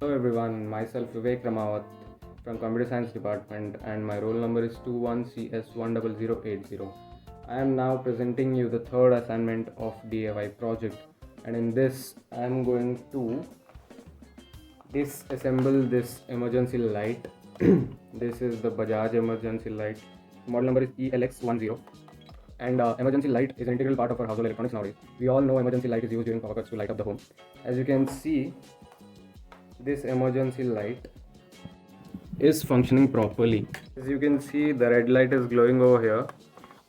Hello everyone, myself Vivek Ramawat from Computer Science Department and my roll number is 21CS10080. I am now presenting you the third assignment of DIY project, and in this I am going to disassemble this emergency light. This is the Bajaj emergency light. Model number is ELX10, and emergency light is an integral part of our household electronics nowadays. We all know emergency light is used during power cuts to light up the home. As you can see, this emergency light is functioning properly. As you can see, the red light is glowing over here,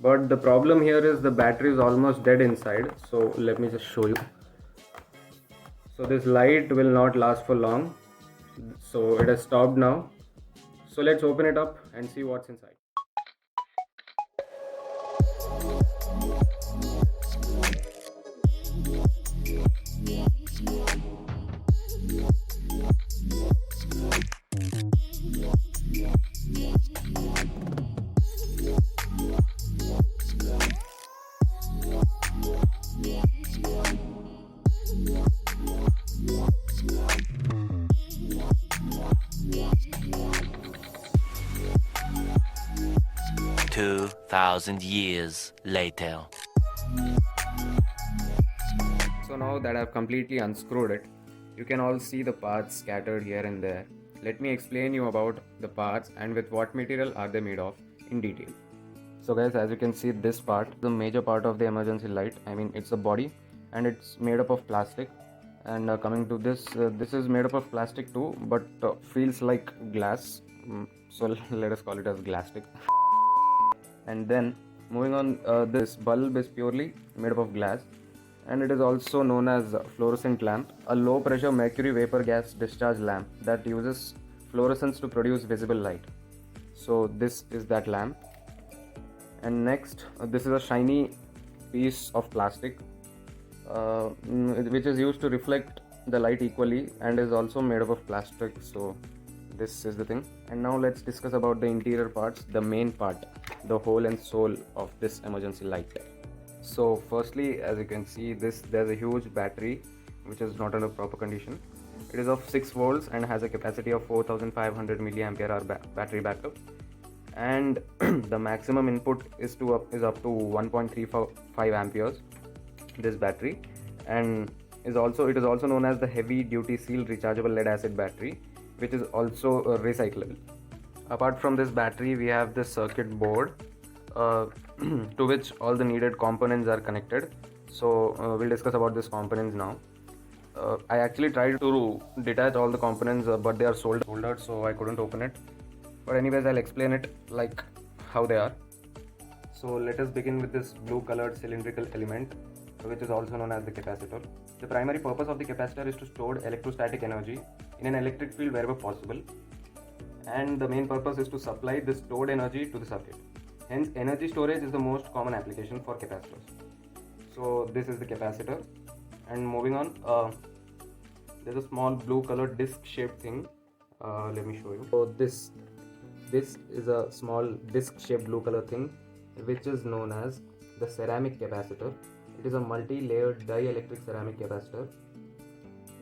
but the problem here is the battery is almost dead inside. So let me just show you. So this light will not last for long, so it has stopped now. So let's open it up and see what's inside. 2,000 years later. So now that I've completely unscrewed it, you can all see the parts scattered here and there. Let me explain you about the parts and with what material are they made of in detail. So guys, as you can see, this part, the major part of the emergency light, it's the body and it's made up of plastic. And coming to this, this is made up of plastic too, but feels like glass. So let us call it as glastic. And then moving on, this bulb is purely made up of glass, and it is also known as fluorescent lamp, a low pressure mercury vapor gas discharge lamp that uses fluorescence to produce visible light. So this is that lamp. And next, this is a shiny piece of plastic which is used to reflect the light equally and is also made up of plastic. So this is the thing. And now let's discuss about the interior parts, the main part, the whole and soul of this emergency light. So firstly, as you can see, there's a huge battery which is not under proper condition. It is of 6 volts and has a capacity of 4500 milliampere hour battery backup, and the maximum input is up to 1.35 amperes, this battery. And it is also known as the heavy duty sealed rechargeable lead acid battery, which is also recyclable. Apart from this battery, we have this circuit board to which all the needed components are connected. So we'll discuss about these components now. I actually tried to detach all the components, but they are soldered, so I couldn't open it. But anyways, I'll explain it like how they are. So let us begin with this blue colored cylindrical element, which is also known as the capacitor. The primary purpose of the capacitor is to store electrostatic energy in an electric field wherever possible, and the main purpose is to supply the stored energy to the circuit. Hence, energy storage is the most common application for capacitors. So this is the capacitor. And moving on, there's a small blue colored disc shaped thing. Let me show you. So this is a small disc shaped blue color thing, which is known as the ceramic capacitor. It is a multi-layered dielectric ceramic capacitor.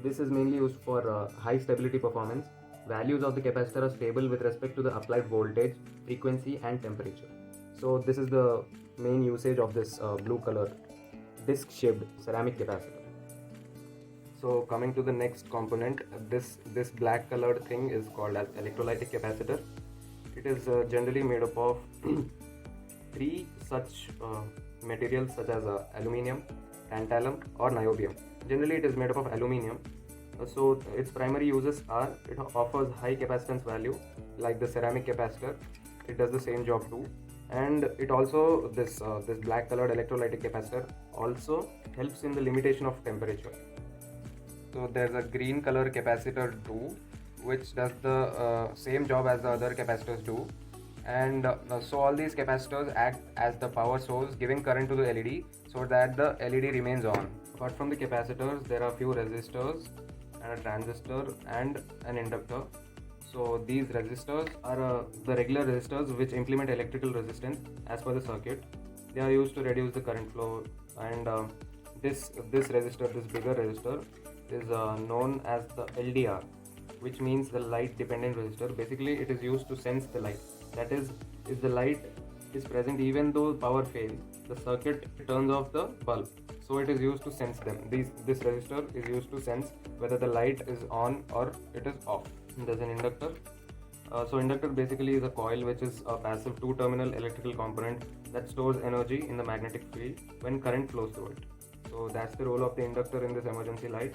This is mainly used for high stability performance. Values of the capacitor are stable with respect to the applied voltage, frequency and temperature. So this is the main usage of this blue color disc shaped ceramic capacitor. So coming to the next component, this black colored thing is called as electrolytic capacitor. It is generally made up of three such materials such as aluminium, tantalum or niobium. Generally it is made up of aluminium. So its primary uses are, it offers high capacitance value like the ceramic capacitor. It does the same job too. And it also, this black colored electrolytic capacitor also helps in the limitation of temperature. So there's a green color capacitor too, which does the same job as the other capacitors do. And so all these capacitors act as the power source, giving current to the LED so that the LED remains on. Apart from the capacitors, there are a few resistors and a transistor and an inductor. So these resistors are the regular resistors which implement electrical resistance as per the circuit. They are used to reduce the current flow, and this resistor, this bigger resistor, is known as the LDR. which means the light dependent resistor. Basically, it is used to sense the light. That is, if the light is present even though power fails, the circuit turns off the bulb. So it is used to sense them. This resistor is used to sense whether the light is on or it is off. There's an inductor. So inductor basically is a coil which is a passive two-terminal electrical component that stores energy in the magnetic field when current flows through it. So that's the role of the inductor in this emergency light.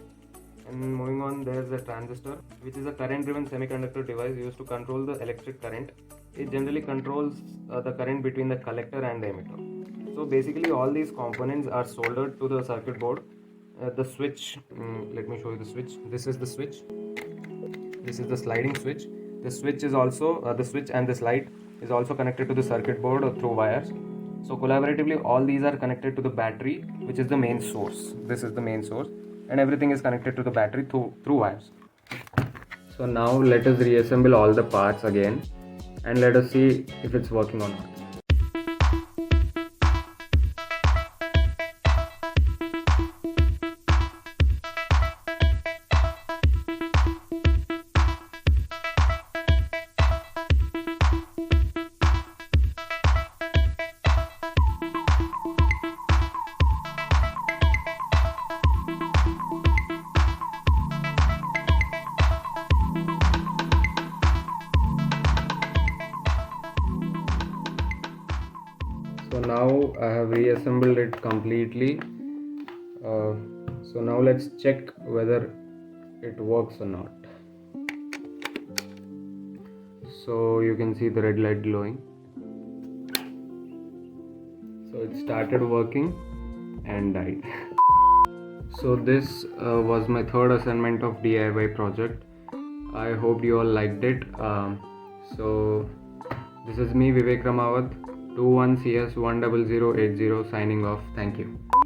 And moving on, there's a transistor, which is a current-driven semiconductor device used to control the electric current. It generally controls the current between the collector and the emitter. So basically, all these components are soldered to the circuit board. The switch, let me show you the switch. This is the switch. This is the sliding switch. The switch is also the switch and this light is also connected to the circuit board through wires. So collaboratively, all these are connected to the battery, which is the main source. This is the main source, and everything is connected to the battery through wires. So now let us reassemble all the parts again, and let us see if it's working or not. So now I have reassembled it completely. So now let's check whether it works or not. So you can see the red light glowing. So it started working and died. So this was my third assignment of DIY project. I hope you all liked it. So this is me, Vivek Ramawat, 21CS10080, signing off. Thank you.